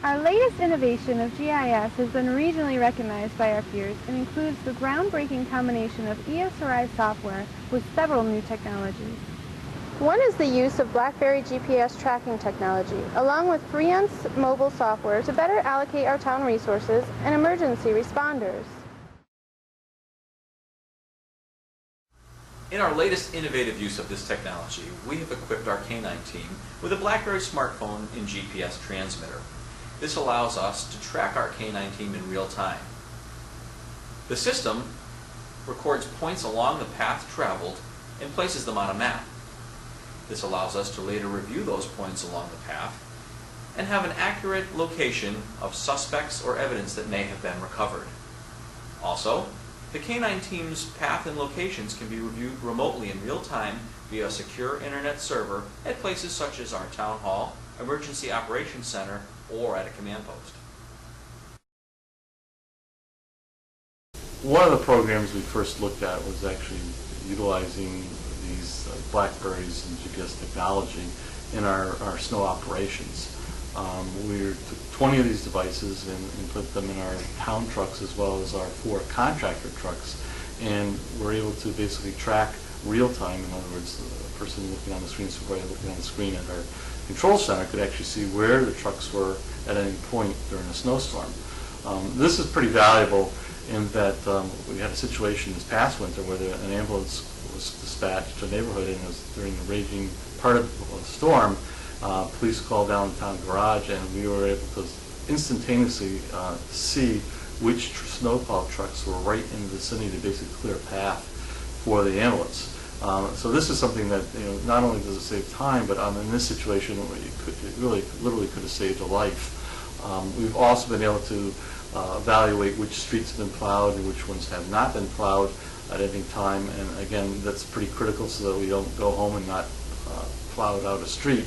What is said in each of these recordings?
Our latest innovation of GIS has been regionally recognized by our peers and includes the groundbreaking combination of ESRI software with several new technologies. One is the use of BlackBerry GPS tracking technology, along with Freeance mobile software to better allocate our town resources and emergency responders. In our latest innovative use of this technology, we have equipped our K9 team with a BlackBerry smartphone and GPS transmitter. This allows us to track our K9 team in real time. The system records points along the path traveled and places them on a map. This allows us to later review those points along the path and have an accurate location of suspects or evidence that may have been recovered. Also, the K9 team's path and locations can be reviewed remotely in real time via a secure internet server at places such as our town hall, emergency operations center, or at a command post. One of the programs we first looked at was actually utilizing these BlackBerries and GPS technology in our snow operations. We took 20 of these devices and put them in our town trucks as well as our 4 contractor trucks, and we're able to basically track real time. In other words, the person looking on the screen, supervisor looking on the screen at our control center could actually see where the trucks were at any point during a snowstorm. This is pretty valuable in that we had a situation this past winter where an ambulance was dispatched to a neighborhood, and it was during the raging part of the storm. Police called down the town garage, and we were able to instantaneously see which snowplow trucks were right in the vicinity to basically clear a path for the ambulance. So this is something that, not only does it save time, but in this situation, it really literally could have saved a life. We've also been able to evaluate which streets have been plowed and which ones have not been plowed at any time, and again, that's pretty critical so that we don't go home and not plow out a street.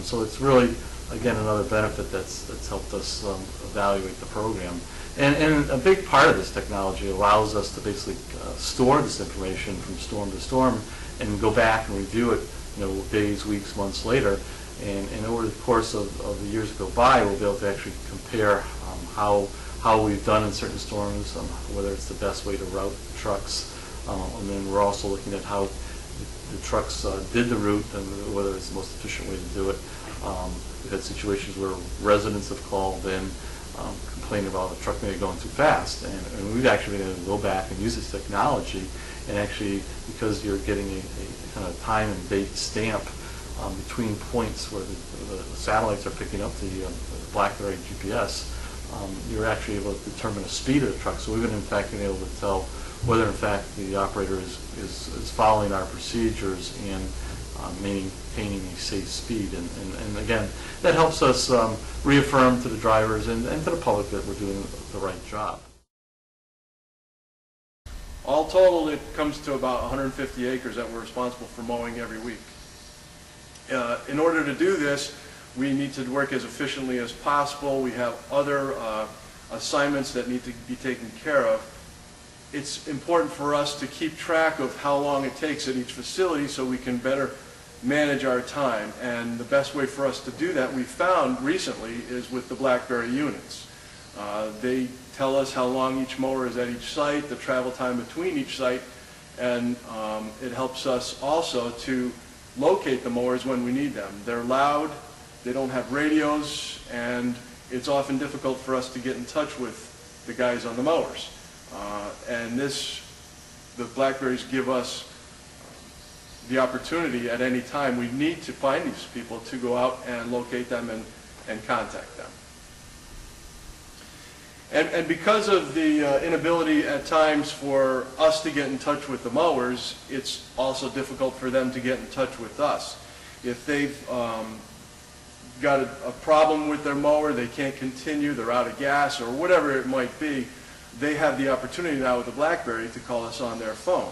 So it's really, again, another benefit that's helped us evaluate the program. And a big part of this technology allows us to basically store this information from storm to storm and go back and review it, days, weeks, months later. And over the course of the years that go by, we'll be able to actually compare how we've done in certain storms, whether it's the best way to route trucks, and then we're also looking at how the trucks did the route and whether it's the most efficient way to do it. We've had situations where residents have called in complaining about the truck maybe going too fast, and we've actually been able to go back and use this technology, and actually, because you're getting a kind of time and date stamp between points where the satellites are picking up the BlackBerry GPS, you're actually able to determine the speed of the truck. So we've been, in fact, been able to tell whether, in fact, the operator is following our procedures and maintaining a safe speed. And again, that helps us reaffirm to the drivers and to the public that we're doing the right job. All totaled, it comes to about 150 acres that we're responsible for mowing every week. In order to do this, we need to work as efficiently as possible. We have other assignments that need to be taken care of. It's important for us to keep track of how long it takes at each facility so we can better manage our time. And the best way for us to do that, we found recently, is with the BlackBerry units. They tell us how long each mower is at each site, the travel time between each site, and it helps us also to locate the mowers when we need them. They're loud, they don't have radios, and it's often difficult for us to get in touch with the guys on the mowers. And the BlackBerries give us the opportunity at any time we need to find these people to go out and locate them and contact them. And because of the inability at times for us to get in touch with the mowers, it's also difficult for them to get in touch with us. If they've got a problem with their mower, they can't continue, they're out of gas, or whatever it might be, they have the opportunity now with the BlackBerry to call us on their phone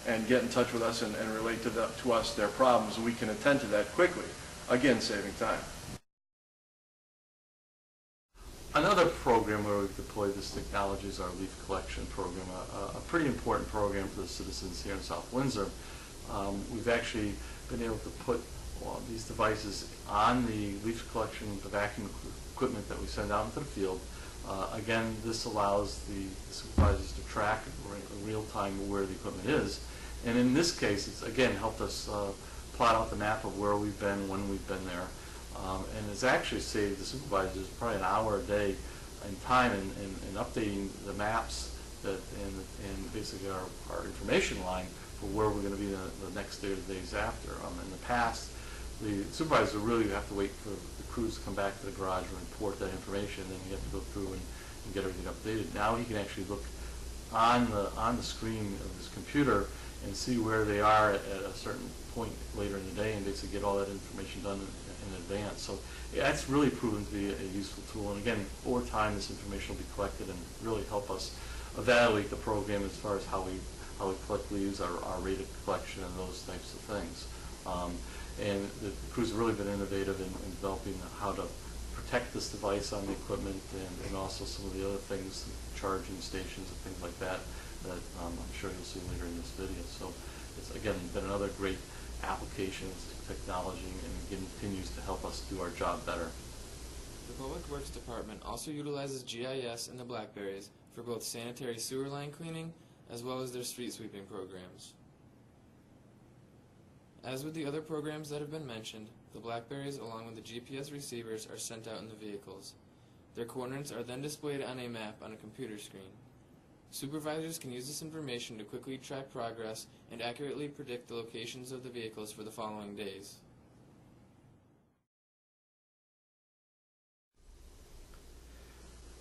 and get in touch with us and relate to us their problems, and we can attend to that quickly, again saving time. Another program where we've deployed this technology is our leaf collection program, a pretty important program for the citizens here in South Windsor. We've actually been able to put these devices on the leaf collection, the vacuum equipment that we send out into the field. Again, this allows the supervisors to track in real time where the equipment is. And in this case, it's again helped us plot out the map of where we've been, when we've been there. And it's actually saved the supervisors probably an hour a day in time in updating the maps and basically our information line for where we're going to be the next day or the days after. In the past, the supervisor really have to wait for the crews to come back to the garage and report that information, and then you have to go through and get everything updated. Now he can actually look on the screen of his computer and see where they are at a certain point later in the day, and basically get all that information done in advance. So yeah, that's really proven to be a useful tool. And again, over time, this information will be collected and really help us evaluate the program as far as how we collectively use our rate of collection and those types of things. And the crews have really been innovative in developing how to protect this device on the equipment, and also some of the other things, charging stations and things like that, that I'm sure you'll see later in this video. So it's, again, been another great application of technology, and continues to help us do our job better. The Public Works Department also utilizes GIS and the Blackberries for both sanitary sewer line cleaning as well as their street sweeping programs. As with the other programs that have been mentioned, the Blackberries along with the GPS receivers are sent out in the vehicles. Their coordinates are then displayed on a map on a computer screen. Supervisors can use this information to quickly track progress and accurately predict the locations of the vehicles for the following days.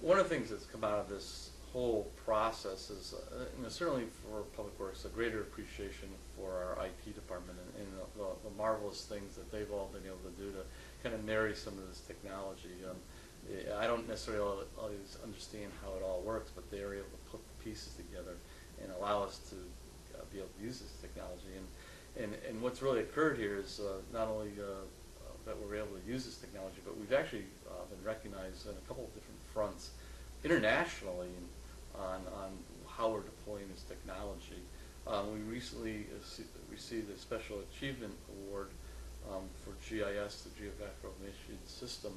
One of the things that's come out of this whole process is, certainly for Public Works, a greater appreciation for our IT department and the marvelous things that they've all been able to do to kind of marry some of this technology. I don't necessarily always understand how it all works, but they are able to put the pieces together and allow us to be able to use this technology. And what's really occurred here is not only that we're able to use this technology, but we've actually been recognized on a couple of different fronts internationally on how we're deploying this technology. We recently received a Special Achievement Award for GIS, the Geographical Information System,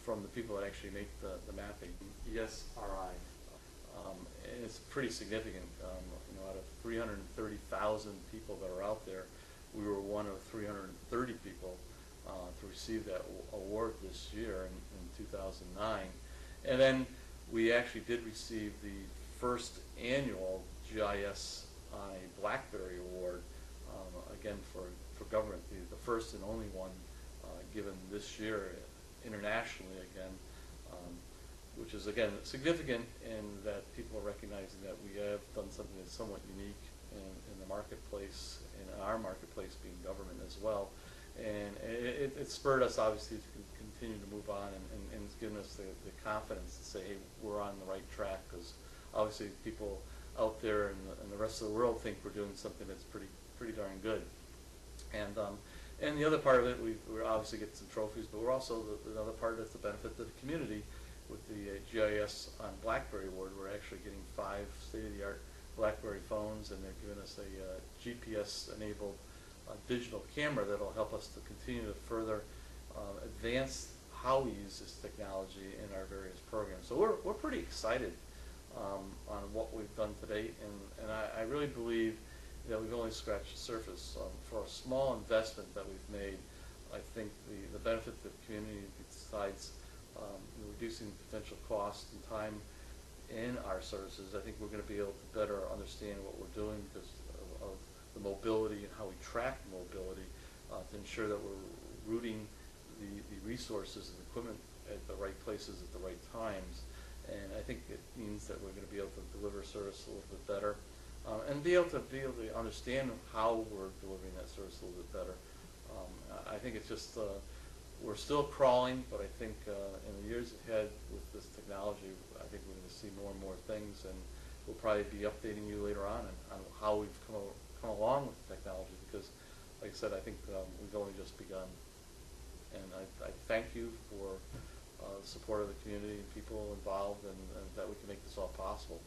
from the people that actually make the mapping, ESRI. And it's pretty significant. Out of 330,000 people that are out there, we were one of 330 people to receive that award this year in 2009. And then we actually did receive the first annual GIS on a BlackBerry award, again for government, the first and only one given this year internationally again, which is again significant in that people are recognizing that we have done something that's somewhat unique in the marketplace, in our marketplace being government as well. And it spurred us obviously to continue to move on, and it's given us the confidence to say, hey, we're on the right track, because obviously people out there in the rest of the world think we're doing something that's pretty darn good. And the other part of it, we obviously get some trophies, but we're also, another part that's the benefit to the community. With the GIS on BlackBerry award, we're actually getting 5 state-of-the-art BlackBerry phones, and they're giving us a GPS-enabled digital camera that'll help us to continue to further advance how we use this technology in our various programs. So we're pretty excited on what we've done to date, and I really believe that we've only scratched the surface. For a small investment that we've made, I think the benefit to the community, besides reducing potential cost and time in our services, I think we're going to be able to better understand what we're doing because of the mobility and how we track mobility to ensure that we're routing the resources and equipment at the right places at the right times. And I think it means that we're going to be able to deliver service a little bit better and be able to understand how we're delivering that service a little bit better. I think it's just we're still crawling, but I think in the years ahead with this technology, I think we're going to see more and more things, and we'll probably be updating you later on how we've come along with the technology, because, like I said, I think we've only just begun. And I thank you for the support of the community and people involved, and that we can make this all possible.